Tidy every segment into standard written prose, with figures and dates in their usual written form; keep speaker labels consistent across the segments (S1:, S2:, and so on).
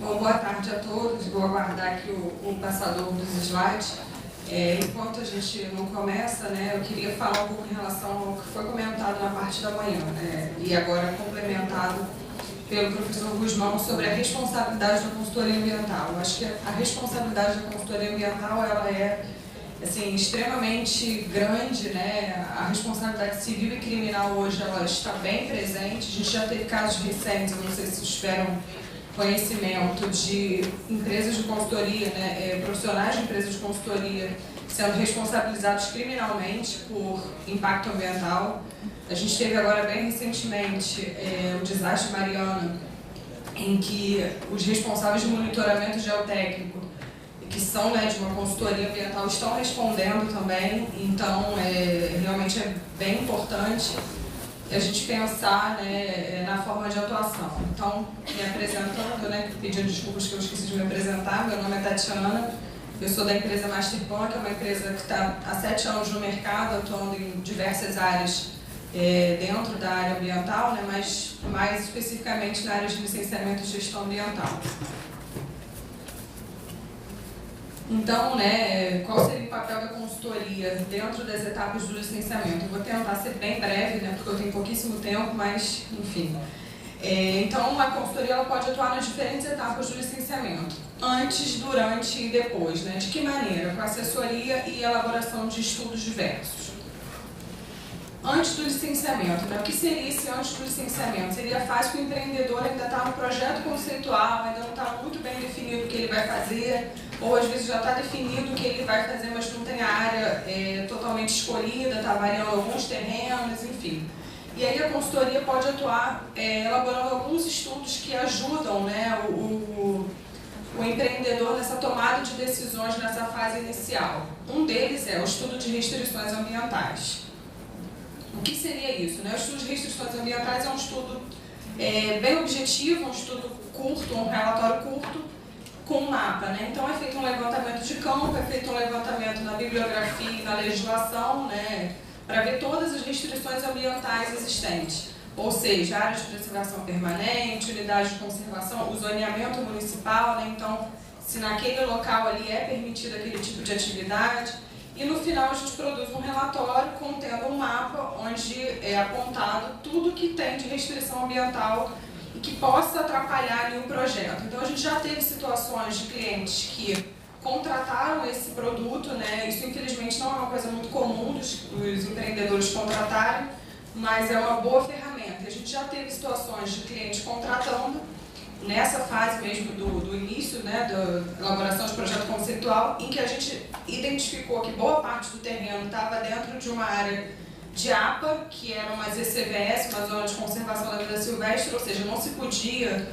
S1: Bom, boa tarde a todos. Vou aguardar aqui o passador dos slides. Enquanto a gente não começa, né, eu queria falar um pouco em relação ao que foi comentado na parte da manhã, né, e agora complementado pelo professor Guzmão sobre a responsabilidade da consultoria ambiental. Eu acho que a responsabilidade da consultoria ambiental ela é assim, extremamente grande, né? A responsabilidade civil e criminal hoje ela está bem presente. A gente já teve casos recentes, eu não sei se vocês tiveram conhecimento de empresas de consultoria, né, profissionais de empresas de consultoria sendo responsabilizados criminalmente por impacto ambiental. A gente teve agora bem recentemente o desastre Mariana, em que os responsáveis de monitoramento geotécnico, que são, né, de uma consultoria ambiental, estão respondendo também. Então, realmente é bem importante a gente pensar, né, na forma de atuação. Então, me apresentando, né, pedindo desculpas que eu esqueci de me apresentar, meu nome é Tatiana, eu sou da empresa Masterplan, que é uma empresa que está há 7 anos no mercado, atuando em diversas áreas dentro da área ambiental, né, mas mais especificamente na área de licenciamento e gestão ambiental. Então, né, qual seria o papel da consultoria dentro das etapas do licenciamento? Eu vou tentar ser bem breve, né, porque eu tenho pouquíssimo tempo, mas, enfim. Então, a consultoria ela pode atuar nas diferentes etapas do licenciamento, antes, durante e depois. Né? De que maneira? Com assessoria e elaboração de estudos diversos. Antes do licenciamento, né? O que seria esse antes do licenciamento? Seria a fase que o empreendedor ainda está no projeto conceitual, ainda não está muito bem definido o que ele vai fazer, ou às vezes já está definido o que ele vai fazer, mas não tem a área totalmente escolhida, está avaliando alguns terrenos, enfim. E aí a consultoria pode atuar elaborando alguns estudos que ajudam, né, o empreendedor nessa tomada de decisões nessa fase inicial. Um deles é o estudo de restrições ambientais. O que seria isso? Né? O estudo de restrições ambientais é um estudo bem objetivo, um estudo curto, um relatório curto, com um mapa. Né? Então é feito um levantamento de campo, é feito um levantamento na bibliografia e na legislação, né, para ver todas as restrições ambientais existentes. Ou seja, áreas de preservação permanente, unidade de conservação, o zoneamento municipal, né? Então, se naquele local ali é permitido aquele tipo de atividade. E no final a gente produz um relatório contendo um mapa onde é apontado tudo que tem de restrição ambiental e que possa atrapalhar ali o projeto. Então a gente já teve situações de clientes que contrataram esse produto, né? Isso infelizmente não é uma coisa muito comum dos empreendedores contratarem, mas é uma boa ferramenta. A gente já teve situações de clientes contratando nessa fase mesmo do início, né, da elaboração de projeto conceitual, em que a gente identificou que boa parte do terreno estava dentro de uma área de APA, que era uma ZCVS, uma zona de conservação da vida silvestre, ou seja, não se podia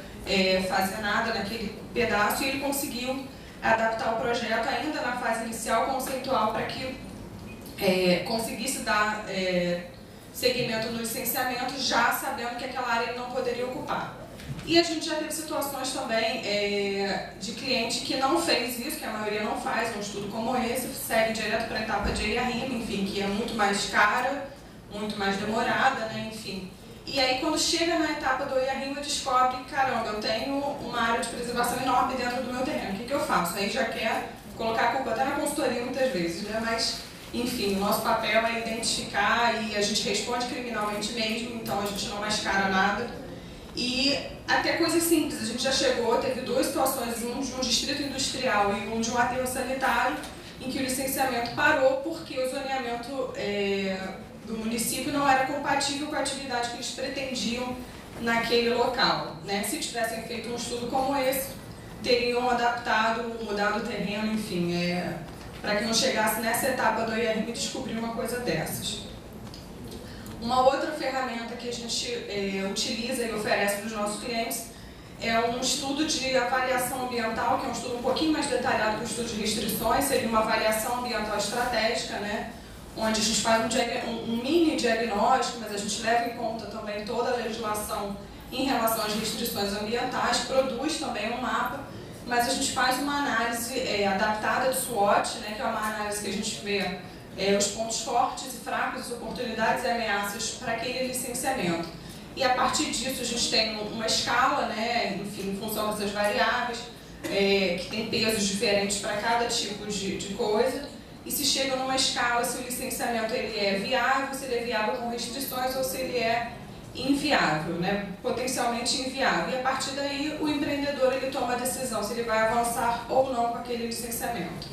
S1: fazer nada naquele pedaço, e ele conseguiu adaptar o projeto ainda na fase inicial conceitual para que conseguisse dar seguimento no licenciamento, já sabendo que aquela área ele não poderia ocupar. E a gente já teve situações também de cliente que não fez isso, que a maioria não faz, um estudo como esse, segue direto para a etapa de EIA-RIMA, enfim, que é muito mais cara, muito mais demorada, né, enfim. E aí, quando chega na etapa do EIA-RIMA, descobre, caramba, eu tenho uma área de preservação enorme dentro do meu terreno, o que eu faço? Aí já quer colocar a culpa até na consultoria muitas vezes, né, mas, enfim, o nosso papel é identificar e a gente responde criminalmente mesmo, então a gente não mascara nada. E até coisas simples, a gente já chegou, teve 2 situações, um de um distrito industrial e um de um aterro sanitário, em que o licenciamento parou porque o zoneamento do município não era compatível com a atividade que eles pretendiam naquele local. Né? Se tivessem feito um estudo como esse, teriam adaptado, mudado o terreno, enfim, para que não chegasse nessa etapa do EIA-RIMA e descobrir uma coisa dessas. Uma outra ferramenta que a gente utiliza e oferece para os nossos clientes é um estudo de avaliação ambiental, que é um estudo um pouquinho mais detalhado que o estudo de restrições, seria uma avaliação ambiental estratégica, né? Onde a gente faz um mini diagnóstico, mas a gente leva em conta também toda a legislação em relação às restrições ambientais, produz também um mapa, mas a gente faz uma análise adaptada de SWOT, né? Que é uma análise que a gente vê os pontos fortes e fracos, as oportunidades e ameaças para aquele licenciamento. e a partir disso a gente tem uma escala, né, enfim, em função dessas variáveis, que tem pesos diferentes para cada tipo de coisa, e se chega numa escala se o licenciamento ele é viável, se ele é viável com restrições ou se ele é inviável, né, potencialmente inviável. E a partir daí o empreendedor ele toma a decisão se ele vai avançar ou não com aquele licenciamento.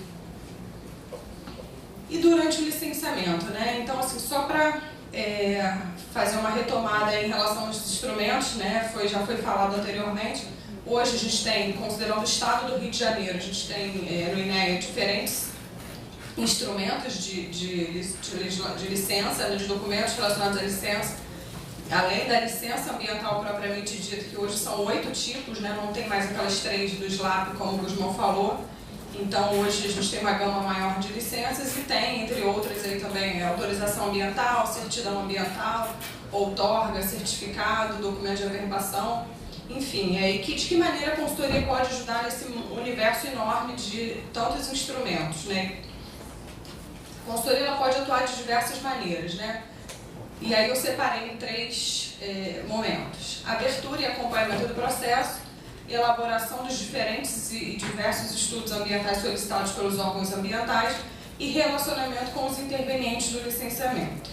S1: E durante o licenciamento, né, então assim, só para fazer uma retomada em relação aos instrumentos, né, já foi falado anteriormente. Hoje a gente tem, considerando o estado do Rio de Janeiro, a gente tem no INEA diferentes instrumentos de licença, de documentos relacionados à licença, além da licença ambiental propriamente dita, que hoje são 8 tipos, né, não tem mais aquelas 3 do SLAP, como o Gusmão falou. Então hoje a gente tem uma gama maior de licenças e tem, entre outras, aí também autorização ambiental, certidão ambiental, outorga, certificado, documento de averbação, enfim, de que maneira a consultoria pode ajudar nesse universo enorme de tantos instrumentos, né? A consultoria ela pode atuar de diversas maneiras, né? E aí eu separei em 3 momentos: abertura e acompanhamento do processo, elaboração dos diferentes e diversos estudos ambientais solicitados pelos órgãos ambientais e relacionamento com os intervenientes do licenciamento.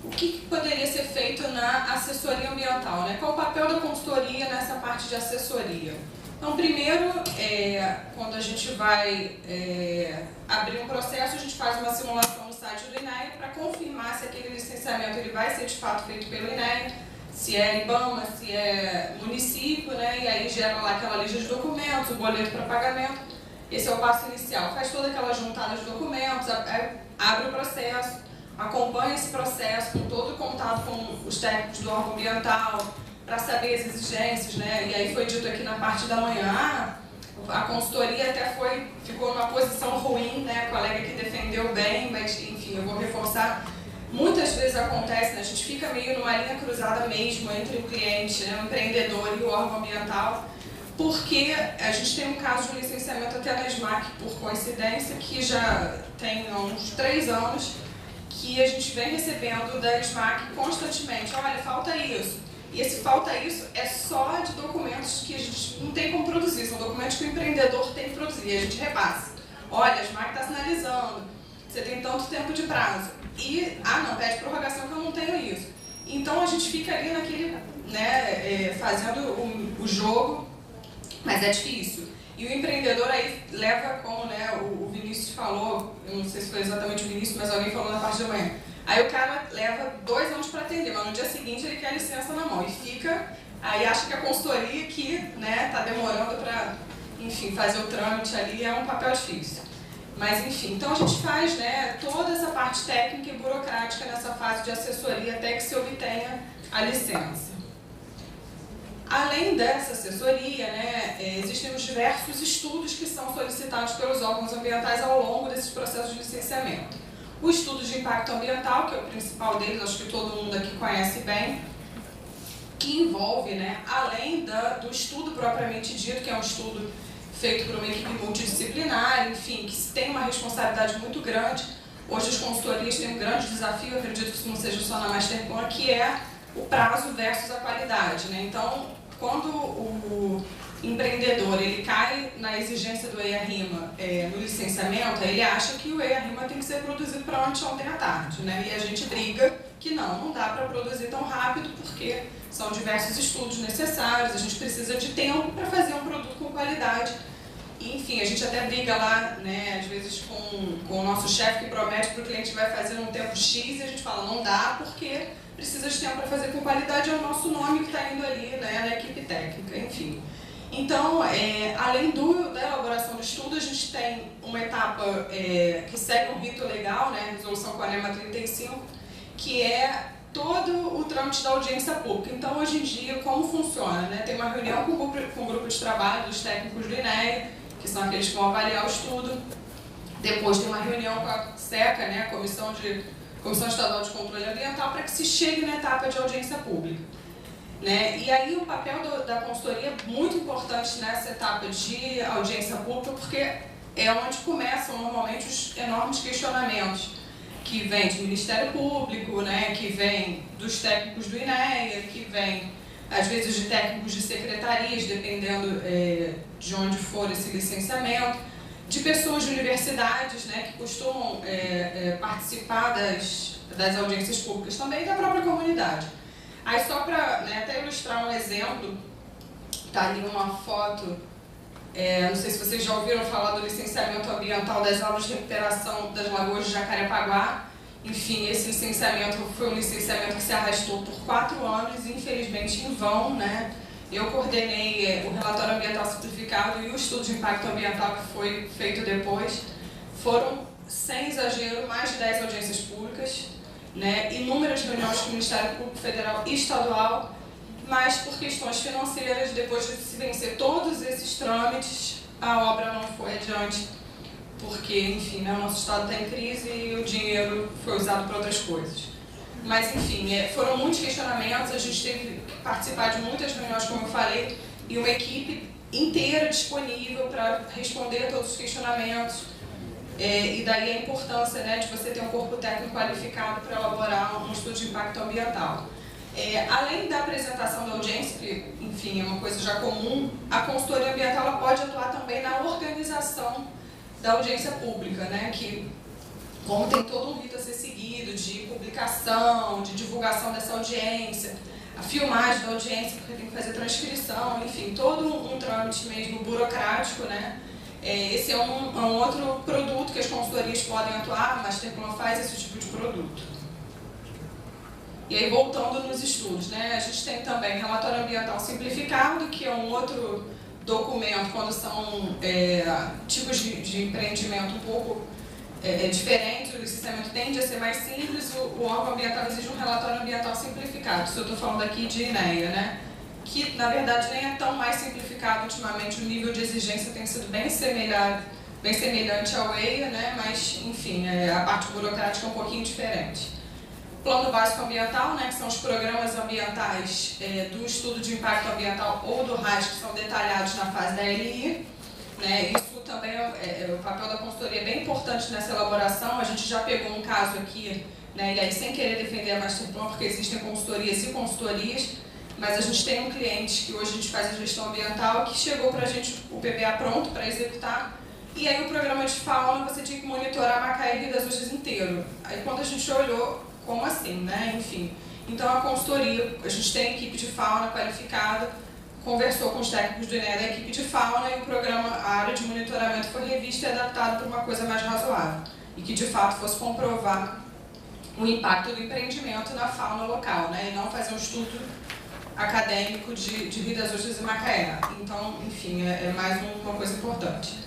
S1: O que poderia ser feito na assessoria ambiental, né? Qual o papel da consultoria nessa parte de assessoria? Então, primeiro, quando a gente vai abrir um processo, a gente faz uma simulação no site do INEA para confirmar se aquele licenciamento ele vai ser de fato feito pelo INEA, se é IBAMA, se é município, né? E aí gera lá aquela lista de documentos, o boleto para pagamento. Esse é o passo inicial. Faz toda aquela juntada de documentos, abre o processo, acompanha esse processo com todo o contato com os técnicos do órgão ambiental para saber as exigências, né? E aí foi dito aqui na parte da manhã, a consultoria até ficou numa posição ruim, né? A colega que defendeu bem, mas enfim, eu vou reforçar. Muitas vezes acontece, né, a gente fica meio numa linha cruzada mesmo entre o cliente, né, o empreendedor e o órgão ambiental, porque a gente tem um caso de licenciamento até na SMAC, por coincidência, que já tem uns 3 anos, que a gente vem recebendo da SMAC constantemente: olha, falta isso. E esse falta isso é só de documentos que a gente não tem como produzir, são documentos que o empreendedor tem que produzir, e a gente repassa. Olha, a SMAC está sinalizando, você tem tanto tempo de prazo. E, não, pede prorrogação que eu não tenho isso. Então a gente fica ali naquele, né, fazendo o jogo, mas é difícil. E o empreendedor aí leva, como, né, o Vinícius falou, eu não sei se foi exatamente o Vinícius, mas alguém falou na parte da manhã. Aí o cara leva 2 anos para atender, mas no dia seguinte ele quer a licença na mão e fica, aí acha que a consultoria que, né, tá demorando para, enfim, fazer o trâmite ali é um papel difícil. Mas enfim, então a gente faz, né, toda essa parte técnica e burocrática nessa fase de assessoria até que se obtenha a licença. Além dessa assessoria, né, existem os diversos estudos que são solicitados pelos órgãos ambientais ao longo desses processos de licenciamento. O estudo de impacto ambiental, que é o principal deles, acho que todo mundo aqui conhece bem, que envolve, né, além do estudo propriamente dito, que é um estudo feito por uma equipe multidisciplinar, enfim, que tem uma responsabilidade muito grande. Hoje as consultorias têm um grande desafio, acredito que isso não seja só na Masterplan, que é o prazo versus a qualidade, né? Então, quando o empreendedor ele cai na exigência do EIA-RIMA no licenciamento, ele acha que o EIA-RIMA tem que ser produzido para ontem à tarde, né? E a gente briga que não dá para produzir tão rápido, porque são diversos estudos necessários, a gente precisa de tempo para fazer um produto com qualidade. E, enfim, a gente até briga lá, né, às vezes com o nosso chefe que promete para o cliente que vai fazer num tempo X e a gente fala, não dá porque precisa de tempo para fazer com qualidade, é o nosso nome que está indo ali, né, na equipe técnica, enfim. Então, além da elaboração do estudo, a gente tem uma etapa que segue um rito legal, né, resolução com a NEMA 35, que é todo o trâmite da audiência pública. Então, hoje em dia, como funciona? Né? Tem uma reunião com o grupo de trabalho dos técnicos do INEA, que são aqueles que vão avaliar o estudo. Depois tem uma reunião com a SECA, né, a Comissão Estadual de Controle Ambiental, para que se chegue na etapa de audiência pública. Né? E aí o papel da consultoria é muito importante nessa etapa de audiência pública, porque é onde começam normalmente os enormes questionamentos. que vem do Ministério Público, né, que vem dos técnicos do INEA, que vem, às vezes, de técnicos de secretarias, dependendo de onde for esse licenciamento, de pessoas de universidades, né, que costumam participar das audiências públicas também, e da própria comunidade. Aí, só para, né, até ilustrar um exemplo, está ali uma foto, não sei se vocês já ouviram falar do licenciamento ambiental das áreas de recuperação das lagoas de Jacarepaguá. Enfim, esse licenciamento foi um licenciamento que se arrastou por 4 anos, infelizmente em vão, né? Eu coordenei o relatório ambiental simplificado e o estudo de impacto ambiental que foi feito depois. Foram, sem exagero, mais de 10 audiências públicas, né? Inúmeras reuniões com o Ministério Público Federal e Estadual, mas por questões financeiras, depois de se vencer todos esses trâmites, a obra não foi adiante, porque, enfim, né, o nosso Estado está em crise e o dinheiro foi usado para outras coisas. Mas, enfim, foram muitos questionamentos, a gente teve que participar de muitas reuniões, como eu falei, e uma equipe inteira disponível para responder a todos os questionamentos, e daí a importância, né, de você ter um corpo técnico qualificado para elaborar um estudo de impacto ambiental. Além da apresentação da audiência, que, enfim, é uma coisa já comum, a consultoria ambiental ela pode atuar também na organização da audiência pública, né, que, como tem todo um rito a ser seguido, de publicação, de divulgação dessa audiência, a filmagem da audiência, porque tem que fazer transcrição, enfim, todo um trâmite mesmo burocrático, né. Esse é um outro produto que as consultorias podem atuar, a Masterplan faz esse tipo de produto. E aí, voltando nos estudos, né, a gente tem também relatório ambiental simplificado, que é um outro documento quando são tipos de empreendimento um pouco diferentes, o licenciamento tende a ser mais simples, o órgão ambiental exige um relatório ambiental simplificado. Isso eu estou falando aqui de INEA, né, que na verdade nem é tão mais simplificado ultimamente, o nível de exigência tem sido bem semelhante ao EIA, né, mas enfim, a parte burocrática é um pouquinho diferente. Plano Básico Ambiental, né, que são os programas ambientais do estudo de impacto ambiental ou do RAS, que são detalhados na fase da LI. Né, isso também o papel da consultoria é bem importante nessa elaboração. A gente já pegou um caso aqui, né, e aí sem querer defender a Masterplan, porque existem consultorias e consultorias, mas a gente tem um cliente que hoje a gente faz a gestão ambiental, que chegou para a gente o PBA pronto para executar, e aí o programa de fauna você tinha que monitorar Macaé e Rio das Ostras inteiro. Aí quando a gente olhou, como assim, né? Enfim. Então a consultoria, a gente tem equipe de fauna qualificada, conversou com os técnicos do INEA da equipe de fauna e o programa, a área de monitoramento foi revista e adaptada para uma coisa mais razoável e que de fato fosse comprovar o impacto do empreendimento na fauna local, né? E não fazer um estudo acadêmico de Rio das Ostras e Macaé. Então, enfim, é mais uma coisa importante.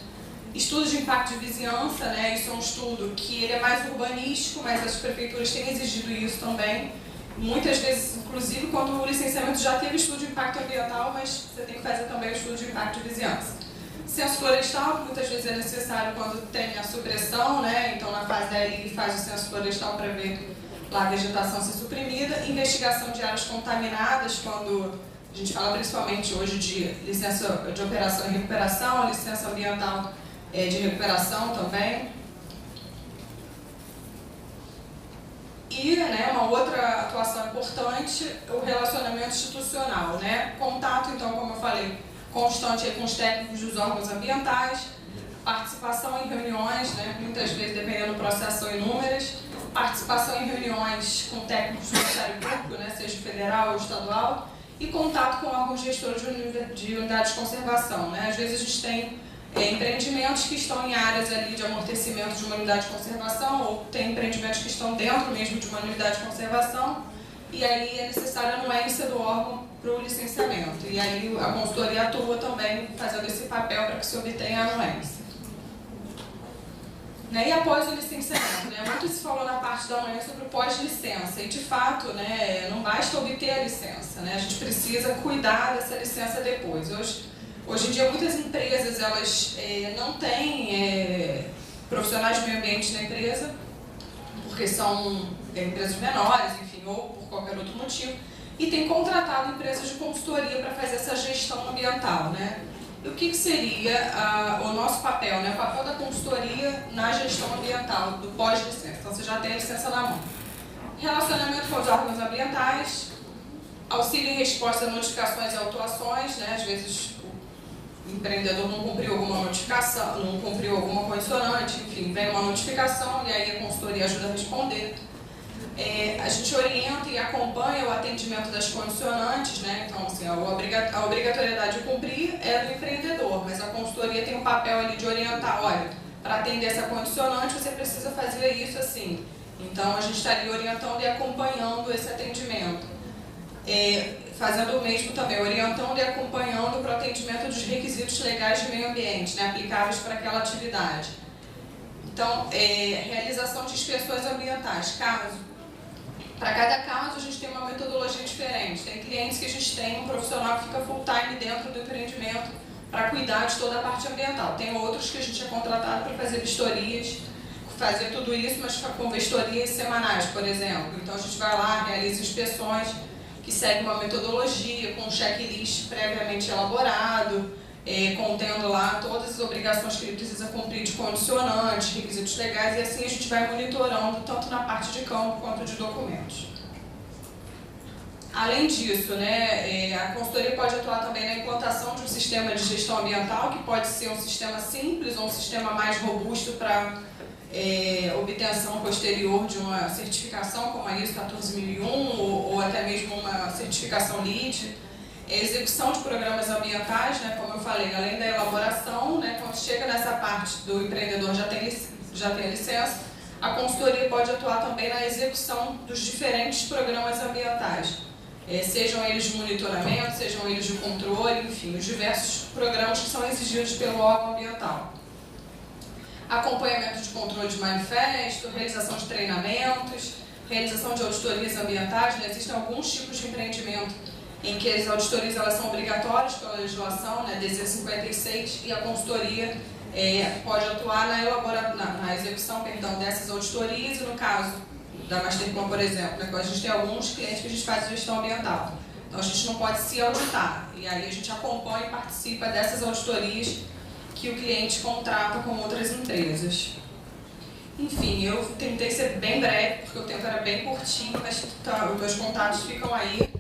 S1: Estudo de impacto de vizinhança, né? Isso é um estudo que ele é mais urbanístico, mas as prefeituras têm exigido isso também. Muitas vezes, inclusive, quando o licenciamento já teve estudo de impacto ambiental, mas você tem que fazer também o estudo de impacto de vizinhança. Censo florestal, muitas vezes é necessário quando tem a supressão, né? Então, na fase da LI, faz o censo florestal para ver lá a vegetação ser suprimida. Investigação de áreas contaminadas, quando a gente fala principalmente hoje de licença de operação e recuperação, licença ambiental de recuperação também. E, né, uma outra atuação importante, o relacionamento institucional, né? Contato, então, como eu falei, constante aí com os técnicos dos órgãos ambientais, participação em reuniões, né? Muitas vezes, dependendo do processo, são inúmeras, participação em reuniões com técnicos do Ministério Público, né, seja federal ou estadual, e contato com órgãos gestores de unidades de conservação, né? Às vezes a gente tem empreendimentos que estão em áreas ali de amortecimento de uma unidade de conservação, ou tem empreendimentos que estão dentro mesmo de uma unidade de conservação, e aí é necessária a anuência do órgão para o licenciamento. E aí a consultoria atua também fazendo esse papel para que se obtenha a anuência. Né? E após o licenciamento, né? Muito se falou na parte da manhã sobre o pós-licença, e de fato, né, não basta obter a licença, né? A gente precisa cuidar dessa licença depois. Hoje em dia, muitas empresas elas não têm profissionais de meio ambiente na empresa, porque são empresas menores, enfim, ou por qualquer outro motivo, e têm contratado empresas de consultoria para fazer essa gestão ambiental, né? E o que seria o nosso papel, né? O papel da consultoria na gestão ambiental, do pós-licença. Então, você já tem a licença na mão. Relacionamento com os órgãos ambientais, auxílio em resposta a notificações e autuações, né? Às vezes o empreendedor não cumpriu alguma notificação, não cumpriu alguma condicionante, enfim, vem uma notificação e aí a consultoria ajuda a responder. A gente orienta e acompanha o atendimento das condicionantes, né? Então, assim, a obrigatoriedade de cumprir é do empreendedor, mas a consultoria tem um papel ali de orientar, olha, para atender essa condicionante você precisa fazer isso assim. Então, a gente está ali orientando e acompanhando esse atendimento. Fazendo o mesmo também, orientando e acompanhando para o atendimento dos requisitos legais de meio ambiente, né, aplicáveis para aquela atividade. Então, realização de inspeções ambientais. Para cada caso, a gente tem uma metodologia diferente. Tem clientes que a gente tem um profissional que fica full time dentro do empreendimento para cuidar de toda a parte ambiental. Tem outros que a gente é contratado para fazer vistorias, fazer tudo isso, mas com vistorias semanais, por exemplo. Então, a gente vai lá, realiza inspeções que seguem uma metodologia, com um checklist previamente elaborado, contendo lá todas as obrigações que ele precisa cumprir de condicionantes, requisitos legais, e assim a gente vai monitorando tanto na parte de campo quanto de documentos. Além disso, né, a consultoria pode atuar também na implantação de um sistema de gestão ambiental, que pode ser um sistema simples ou um sistema mais robusto para obtenção posterior de uma certificação como a ISO 14001 ou até mesmo uma certificação LEED. Execução de programas ambientais, né, como eu falei, além da elaboração, né, quando chega nessa parte do empreendedor já tem a licença, a consultoria pode atuar também na execução dos diferentes programas ambientais, sejam eles de monitoramento, sejam eles de controle, enfim, os diversos programas que são exigidos pelo órgão ambiental. Acompanhamento de controle de manifesto, realização de treinamentos, realização de auditorias ambientais, né, existem alguns tipos de empreendimento em que as auditorias elas são obrigatórias pela legislação, né, DC 56, e a consultoria pode atuar na execução dessas auditorias, e no caso da Masterplan, por exemplo, né, a gente tem alguns clientes que a gente faz gestão ambiental, então a gente não pode se auditar, e aí a gente acompanha e participa dessas auditorias que o cliente contrata com outras empresas. Enfim, eu tentei ser bem breve, porque o tempo era bem curtinho, mas os meus contatos ficam aí.